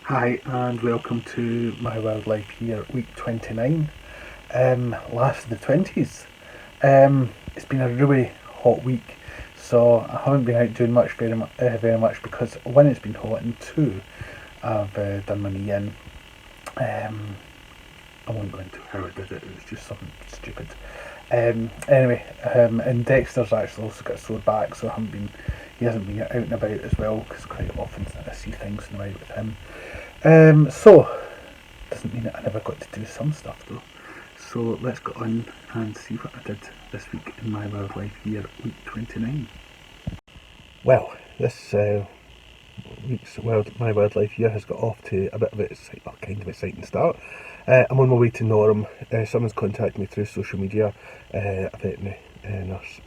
Hi and welcome to my wildlife here, week 29, last of the 20s. It's been a really hot week, so I haven't been out doing very much because one, it's been hot, and two, I've done my knee in. I won't go into how I did it, it was just something stupid. And Dexter's actually also got a sore back, so he hasn't been out and about as well, because quite often I see things in the way with him. So, doesn't mean that I never got to do some stuff though. So let's go on and see what I did this week in my wildlife year, week 29. Well, this week's my wildlife year has got off to a bit of a kind of exciting start. I'm on my way to Norham. Someone's contacted me through social media, a veterinary nurse,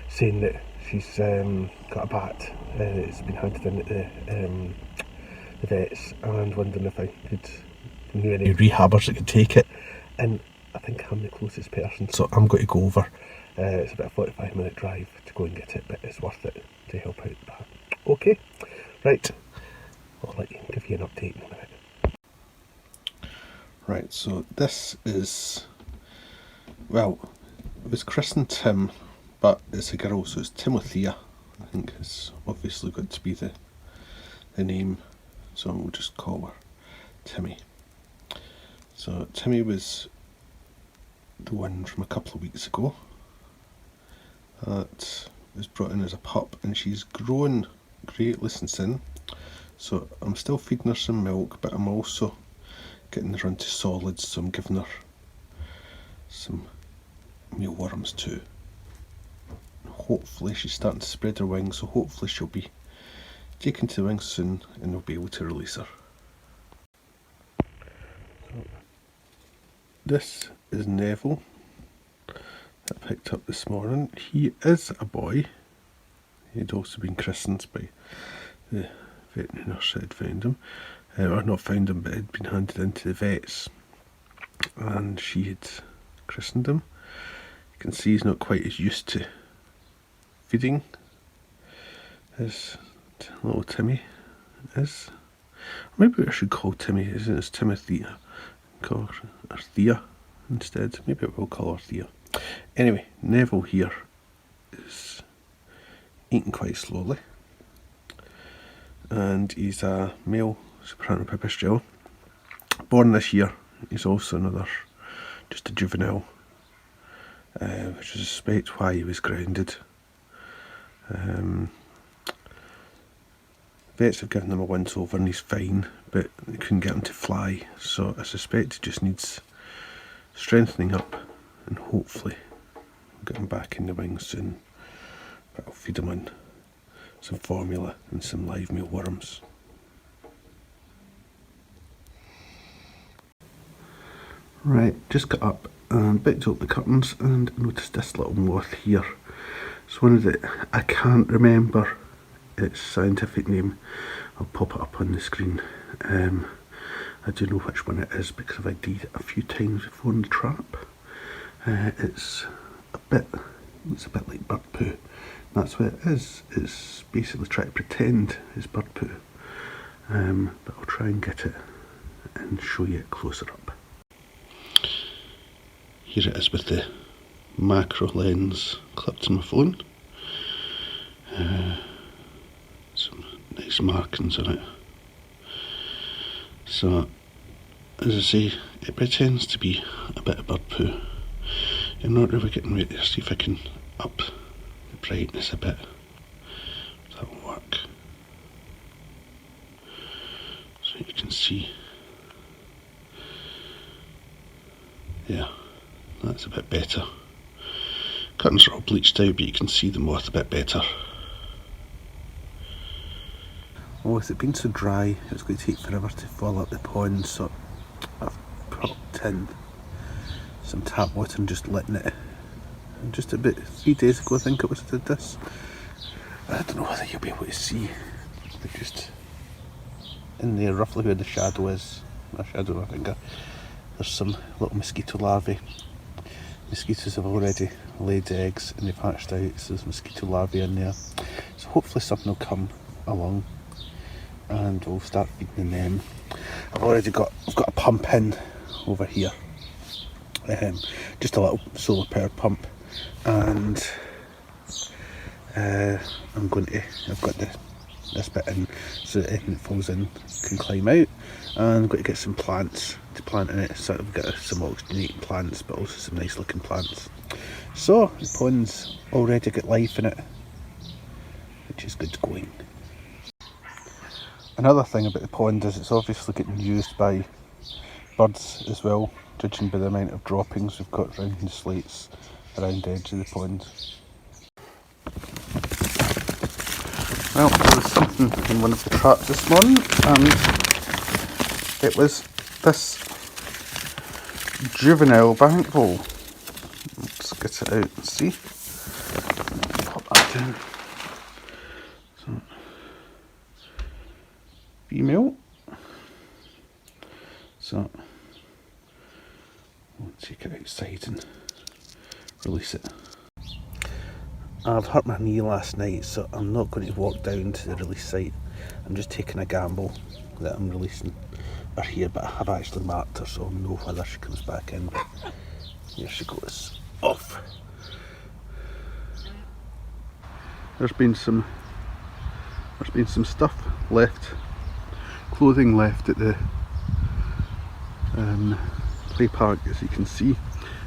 saying that she's got a bat that's been handed in at the vets, and wondering if I knew any rehabbers that could take it. And I think I'm the closest person, so I'm going to go over. It's about a 45-minute drive to go and get it, but it's worth it to help out the bat. Okay, right. I'll give you an update in a minute. Right, so this is, well, it was christened Tim, but it's a girl, so it's Timothea. I think it's obviously got to be the name, so we'll just call her Timmy. So Timmy was the one from a couple of weeks ago that was brought in as a pup, and she's grown greatly since then. So I'm still feeding her some milk, but I'm also getting her onto solids, so I'm giving her some mealworms too. Hopefully she's starting to spread her wings, so hopefully she'll be taken to the wings soon and we'll be able to release her. So, this is Neville that I picked up this morning. He is a boy. He'd also been christened by the veterinary nurse that had found him. Or not found him, but had been handed into the vets, and she had christened him. You can see he's not quite as used to feeding as little Timmy is. Maybe I should call Timmy, isn't it? It's Timothea. Call her Thea instead. Maybe I will call her Thea. Anyway, Neville here is eating quite slowly, and he's a male soprano pipistrelle. Born this year. He's also just a juvenile, which is a suspect why he was grounded. Vets have given him a once over and he's fine, but they couldn't get him to fly, so I suspect he just needs strengthening up, and hopefully we'll get him back in the wings soon. But I'll feed him on some formula and some live mealworms. Right, just got up and picked up the curtains and noticed this little moth here. It's one of the, I can't remember its scientific name. I'll pop it up on the screen. I do know which one it is because I've ID'd it a few times before in the trap. It's a bit like bird poo. That's what it is. It's basically trying to pretend it's bird poo. But I'll try and get it and show you it closer up. Here it is with the macro lens clipped to my phone. Some nice markings on it. So, as I say, it pretends to be a bit of bird poo. I'm not really getting ready to see if I can up the brightness a bit. That will work. So you can see. Yeah. That's a bit better. Curtains are all bleached out, but you can see the moth a bit better. Oh, with it being so dry, it's going to take forever to fall up the pond, so I've popped in some tap water and just letting it. And just about 3 days ago, I think it was, I did this. I don't know whether you'll be able to see. They're just in there, roughly where the shadow is. My shadow of my finger. There's some little mosquito larvae. Mosquitoes have already laid eggs and they've hatched out, so there's mosquito larvae in there. So hopefully something will come along and we'll start feeding them. I've got a pump in over here, just a little solar powered pump, and I've got this bit in so that anything that falls in can climb out, and I've got to get some plants to plant in it, so I've got some oxygenating plants but also some nice looking plants. So the pond's already got life in it, which is good going. Another thing about the pond is it's obviously getting used by birds as well, judging by the amount of droppings we've got around the slates around the edge of the pond. Well, there was something in one of the traps this morning, and it was this juvenile bank vole. Let's get it out and see. Pop that down. So, female. So we'll take it outside and release it. I've hurt my knee last night, so I'm not going to walk down to the release site. I'm just taking a gamble that I'm releasing her here, but I have actually marked her, so I'll know whether she comes back in. But here she goes, off. There's been some stuff left, clothing left at the play park, as you can see,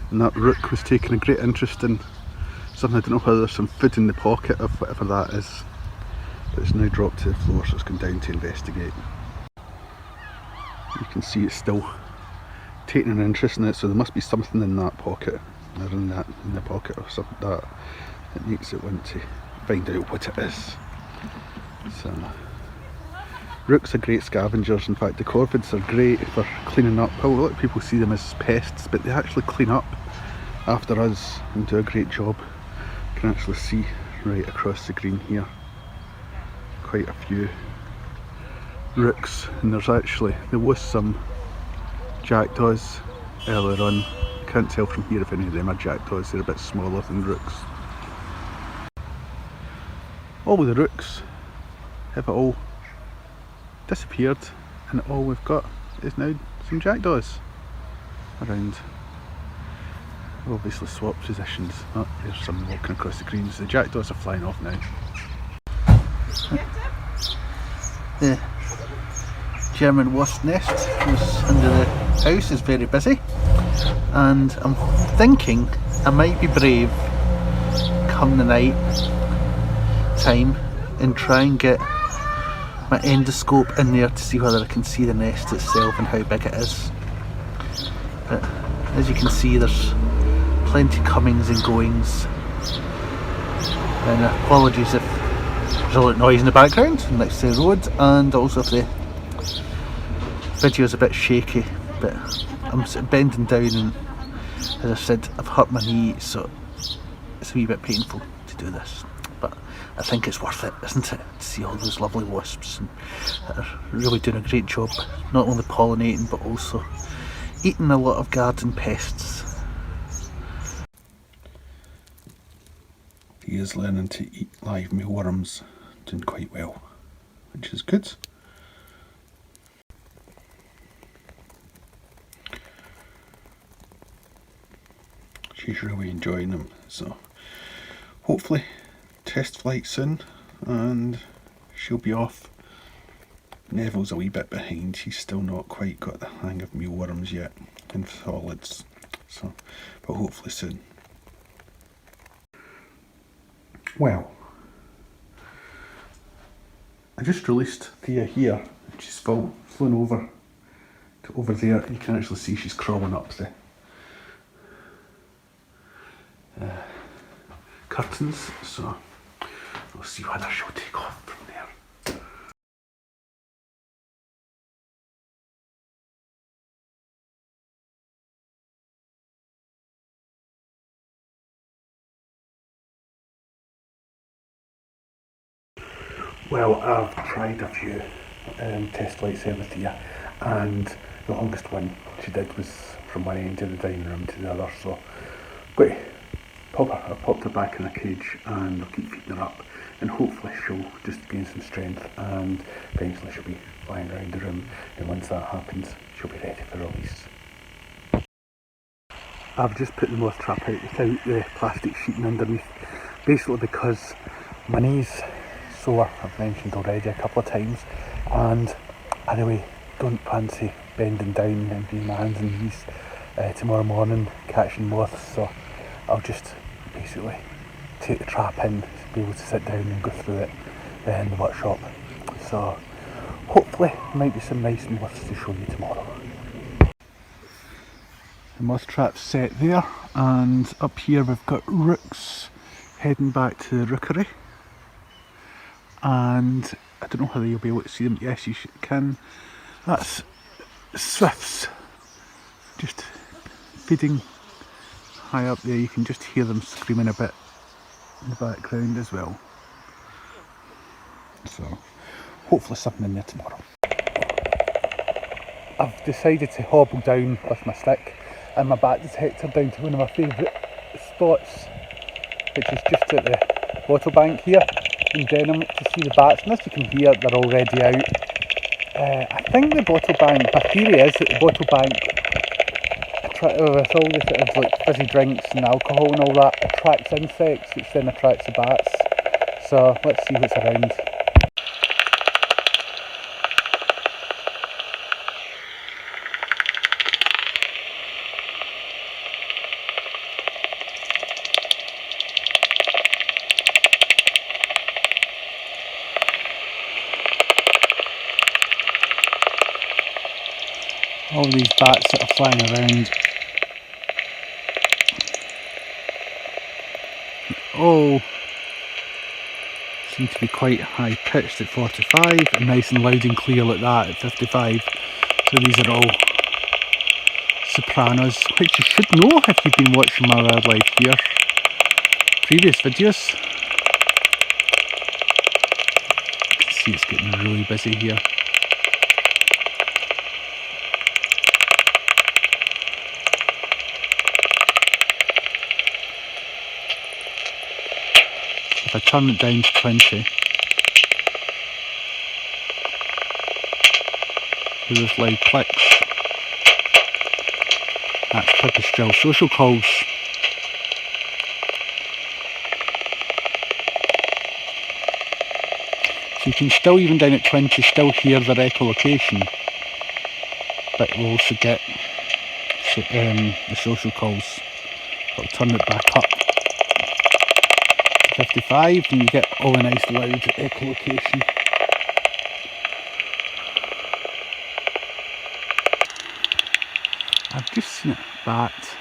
and that rook was taking a great interest in something. I don't know whether there's some food in the pocket of whatever that is, but it's now dropped to the floor, so it's gone down to investigate. You can see it's still taking an interest in it, so there must be something in that pocket, or in the pocket or something that makes it want to find out what it is. So rooks are great scavengers. In fact, the corvids are great for cleaning up. A lot of people see them as pests, but they actually clean up after us and do a great job. You can actually see right across the green here quite a few rooks, and there was some jackdaws earlier on. I can't tell from here if any of them are jackdaws. They're a bit smaller than rooks. All of the rooks have all disappeared, and all we've got is now some jackdaws around. We've obviously swapped positions. Oh, there's someone walking across the greens. The jackdaws are flying off now. The German wasp nest was under the house is very busy, and I'm thinking I might be brave come the night time and try and get my endoscope in there to see whether I can see the nest itself and how big it is. But as you can see, there's plenty comings and goings, and apologies if there's a lot of noise in the background next to the road, and also if the video is a bit shaky, but I'm sort of bending down, and as I said, I've hurt my knee, so it's a wee bit painful to do this, but I think it's worth it, isn't it, to see all those lovely wasps and that are really doing a great job, not only pollinating but also eating a lot of garden pests. He is learning to eat live mealworms, doing quite well, which is good. She's really enjoying them, so hopefully test flight soon and she'll be off. Neville's a wee bit behind, he's still not quite got the hang of mealworms yet in solids, so but hopefully soon. Well, I just released Thea here, she's flown over to over there. You can actually see she's crawling up the curtains, so we'll see whether she'll take off from there. Well, I've tried a few test flights there with Thea, and the longest one she did was from one end of the dining room to the other, so I've popped her back in a cage and I'll keep feeding her up. and hopefully she'll just gain some strength, and eventually she'll be flying around the room, and once that happens she'll be ready for release. I've just put the moth trap out without the plastic sheeting underneath, basically because my knee's sore, I've mentioned already a couple of times, and I really don't fancy bending down and doing my hands and knees tomorrow morning catching moths, so I'll just basically take the trap in, be able to sit down and go through it in the workshop. So hopefully there might be some nice moths to show you tomorrow. The moth trap's set there, and up here we've got rooks heading back to the rookery, and I don't know whether you'll be able to see them. Yes, you can. That's swifts just feeding high up there. You can just hear them screaming a bit in the background as well. So hopefully something in there tomorrow. I've decided to hobble down with my stick and my bat detector down to one of my favourite spots, which is just at the bottle bank here in Denham, to see the bats. And as you can hear, they're already out. I think the bottle bank, my theory is that the bottle bank, with all the sort of like fizzy drinks and alcohol and all that, attracts insects, which then attracts the bats. So let's see what's around. All these bats that are flying around, all seem to be quite high pitched at 45 and nice and loud and clear like that at 55. So these are all sopranos, which you should know if you've been watching my wildlife here previous videos. You can see it's getting really busy here. If I turn it down to 20, with those loud clicks, that's pipistrelle social calls. So you can still, even down at 20, still hear their echolocation, but we'll also get the social calls. I'll turn it back up 55 and you get all the nice loud echolocation. I've just seen a bat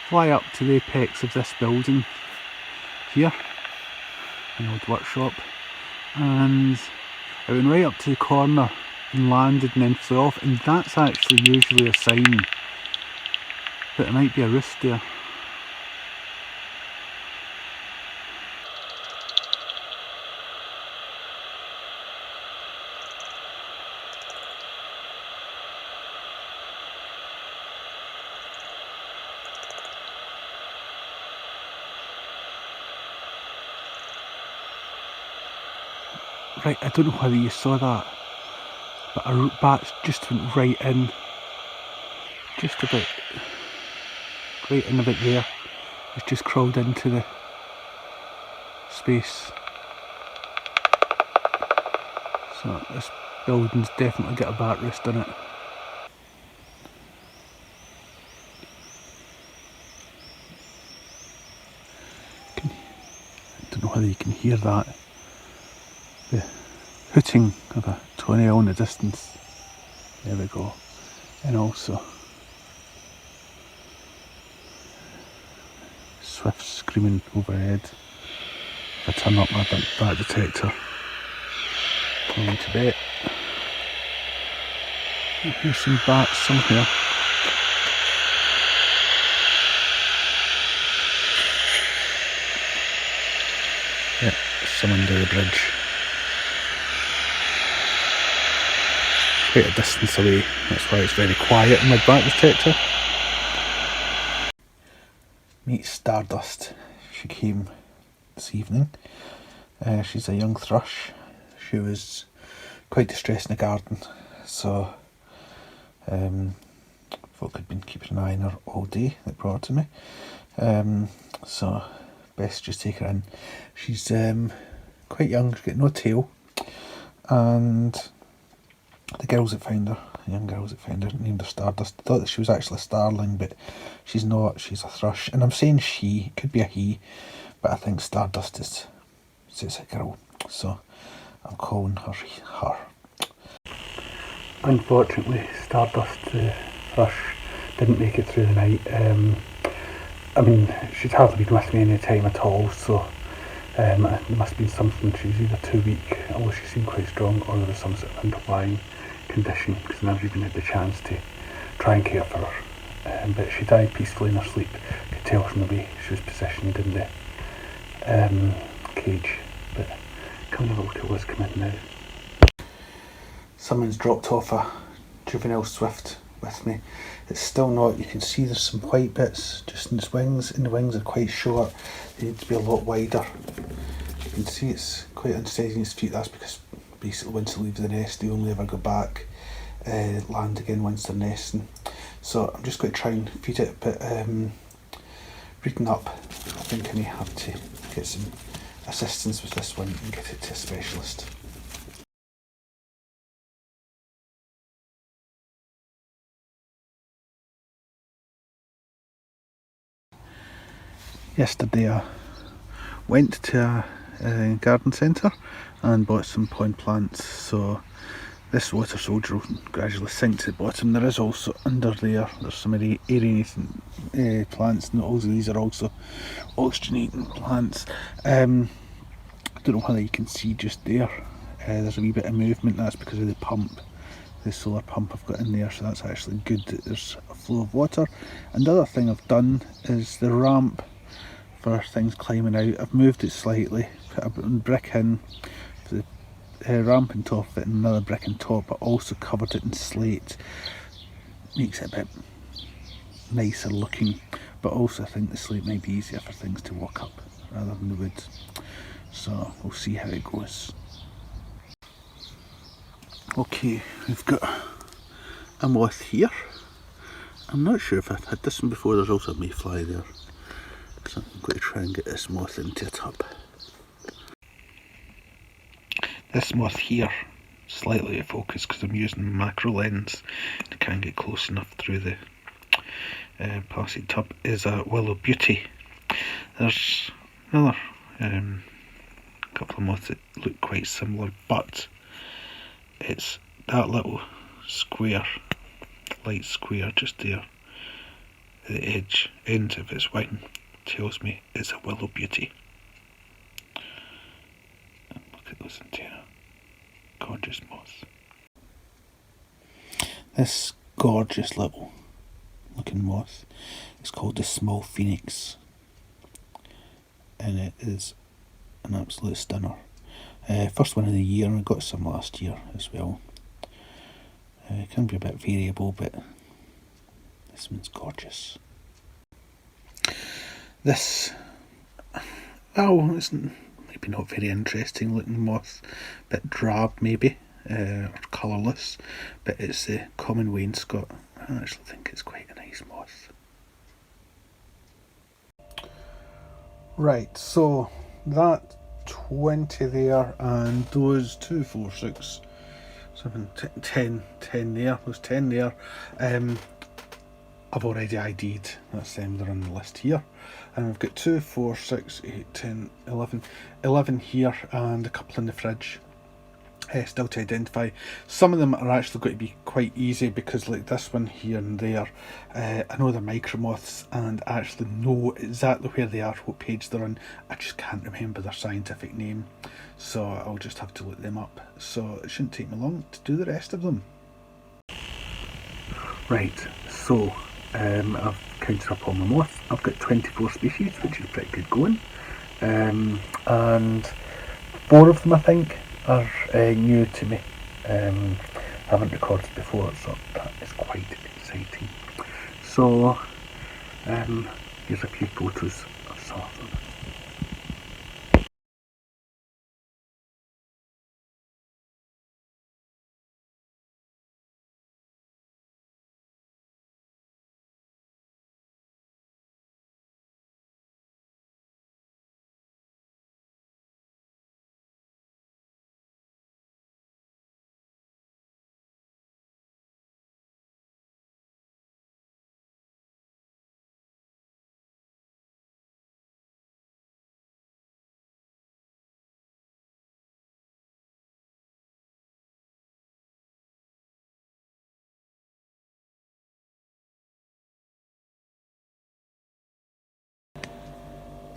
fly up to the apex of this building here, an old workshop, and it went right up to the corner and landed and then flew off, and that's actually usually a sign that there might be a roost there. Right, I don't know whether you saw that, but a bat just went right in, just about, right in about there. It's just crawled into the space. So this building's definitely got a bat roost in it. I don't know whether you can hear that. The hooting of a toenail in the distance. There we go. And also swifts screaming overhead. If I turn up my bat detector, going to bed. Here's some bats somewhere. Yeah, some under the bridge. Quite a distance away, that's why it's very quiet in my bat detector. Meet Stardust, she came this evening. She's a young thrush. She was quite distressed in the garden, so folk had been keeping an eye on her all day that brought her to me. So best just take her in. She's quite young, she's got no tail, and the girls that found her, young girls that found her, named her Stardust. Thought that she was actually a starling, but she's not. She's a thrush, and I'm saying she, could be a he, but I think Stardust is a girl, so I'm calling her her. Unfortunately, Stardust the thrush didn't make it through the night. I mean, she'd hardly been with me any time at all, so there must have been something. She was either too weak, although she seemed quite strong, or there was some sort of underlying condition, because I never even had the chance to try and care for her. But she died peacefully in her sleep. You could tell from the way she was positioned in the cage. But come and have a look at what's come in now. Someone's dropped off a juvenile swift with me. It's still not, you can see there's some white bits just in its wings, and the wings are quite short. They need to be a lot wider. You can see it's quite unsteady in its feet. That's because basically once they leave the nest, they only ever go back, land again once they're nesting. So I'm just going to try and feed it, but reading up, I think I may have to get some assistance with this one and get it to a specialist. Yesterday I went to a garden centre and bought some pond plants, so this water soldier will gradually sink to the bottom. There is also under there's some aerating plants, and also these are also oxygenating plants. I don't know whether you can see just there, there's a wee bit of movement. That's because of the pump, the solar pump I've got in there, so that's actually good that there's a flow of water. And the other thing I've done is the ramp for things climbing out. I've moved it slightly, put a brick in for the ramp on top of it and another brick on top, but also covered it in slate. Makes it a bit nicer looking, but also I think the slate might be easier for things to walk up rather than the wood. So we'll see how it goes. Okay, we've got a moth here. I'm not sure if I've had this one before. There's also a mayfly there. So I'm going to try and get this moth into a tub. This moth here, slightly out of focus because I'm using a macro lens to can't get close enough through the plastic tub, is a willow beauty. There's another couple of moths that look quite similar, but it's that little square, light square just there at the end of its wing tells me it's a willow beauty. And look at those antennae, gorgeous moth. This gorgeous little looking moth is called the small phoenix, and it is an absolute stunner. First one of the year, and I got some last year as well. It can be a bit variable, but this one's gorgeous. This, well, it's maybe not very interesting looking moth, a bit drab maybe, or colourless, but it's the common wainscot. I actually think it's quite a nice moth. Right, so that 20 there, and those 2, 4, 6, 7, 10 there, those 10 there, I've already ID'd, that's them, they're on the list here. And we've got 2, 4, 6, 8, 10, 11 here, and a couple in the fridge. Still to identify. Some of them are actually going to be quite easy, because like this one here and there, I know they're micromoths and I actually know exactly where they are, what page they're on. I just can't remember their scientific name, so I'll just have to look them up. So it shouldn't take me long to do the rest of them. Right, so I've counted up all my moths. I've got 24 species, which is pretty good going, and 4 of them I think are new to me. I haven't recorded before, so that is quite exciting. So here's a few photos of some of them.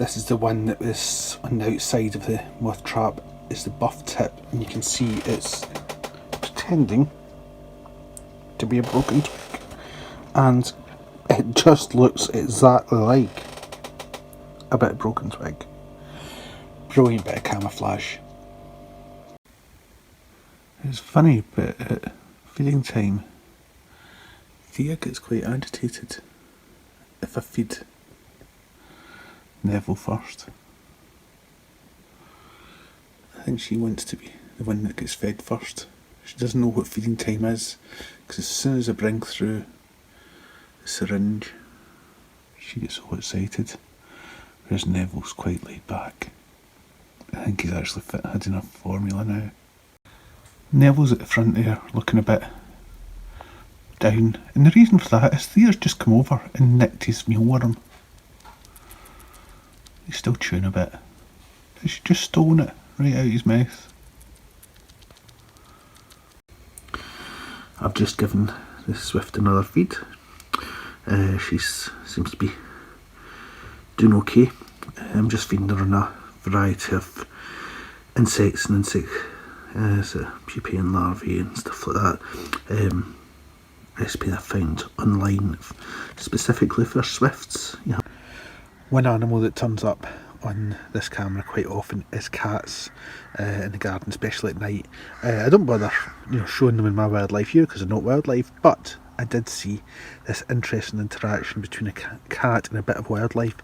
This is the one that was on the outside of the moth trap. Is the buff tip, and you can see it's pretending to be a broken twig, and it just looks exactly like a bit of broken twig. Brilliant bit of camouflage. It's funny, but at feeding time, Thea gets quite agitated if I feed Neville first. I think she wants to be the one that gets fed first. She doesn't know what feeding time is, because as soon as I bring through the syringe, she gets all excited, whereas Neville's quite laid back. I think he's actually had enough formula now. Neville's at the front there, looking a bit down, and the reason for that is Thea's just come over and nicked his mealworm. He's still chewing a bit. She's just stolen it right out his mouth. I've just given the Swift another feed. She seems to be doing okay. I'm just feeding her on a variety of insects and so pupae and larvae and stuff like that. Recipe I found online specifically for Swifts. Yeah. One animal that turns up on this camera quite often is cats in the garden, especially at night. I don't bother, showing them in my wildlife here because they're not wildlife, but I did see this interesting interaction between a cat and a bit of wildlife.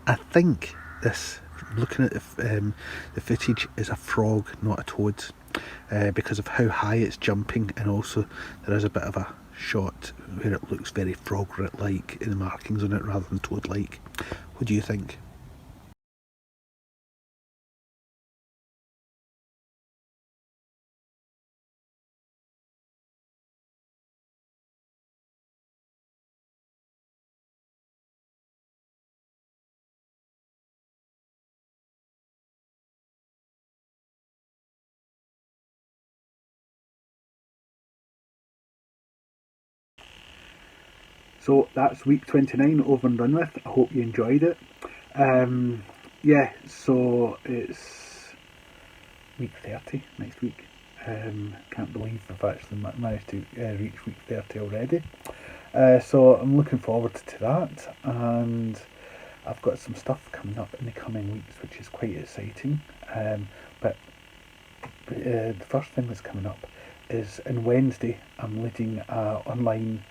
I think this, looking at the footage, is a frog, not a toad, because of how high it's jumping, and also there is a bit of a shot where it looks very frog-like in the markings on it rather than toad-like. What do you think? So that's week 29 over and done with. I hope you enjoyed it. Yeah, so it's week 30 next week. Can't believe I've actually managed to reach week 30 already. So I'm looking forward to that, and I've got some stuff coming up in the coming weeks which is quite exciting. But the first thing that's coming up is on Wednesday I'm leading an online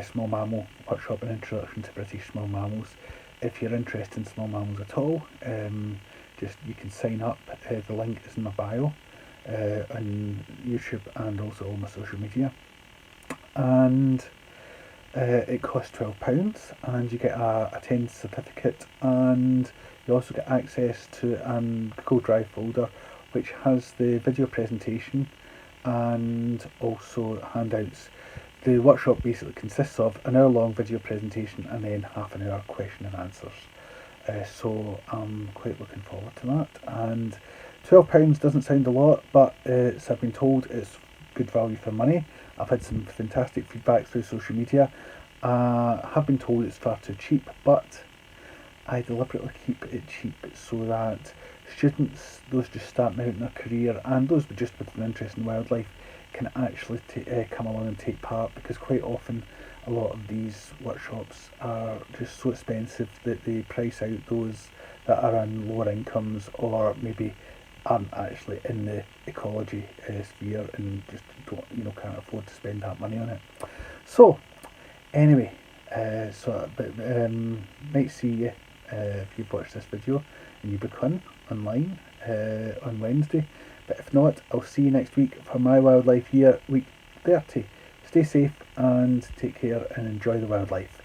small mammal workshop, an introduction to British small mammals. If you're interested in small mammals at all, just you can sign up. The link is in my bio on YouTube and also all my social media. And it costs £12, and you get a attendance certificate, and you also get access to a Google Drive folder which has the video presentation and also handouts. The workshop basically consists of an hour-long video presentation and then half an hour question and answers. So I'm quite looking forward to that. And £12 doesn't sound a lot, but I've been told it's good value for money. I've had some fantastic feedback through social media. I have been told it's far too cheap, but I deliberately keep it cheap so that students, those just starting out in their career, and those just with an interest in wildlife, can actually come along and take part, because quite often a lot of these workshops are just so expensive that they price out those that are on lower incomes or maybe aren't actually in the ecology sphere and just don't, can't afford to spend that money on it. So anyway, might see you if you've watched this video and you book one online on Wednesday. But if not, I'll see you next week for my wildlife here, week 30. Stay safe and take care and enjoy the wildlife.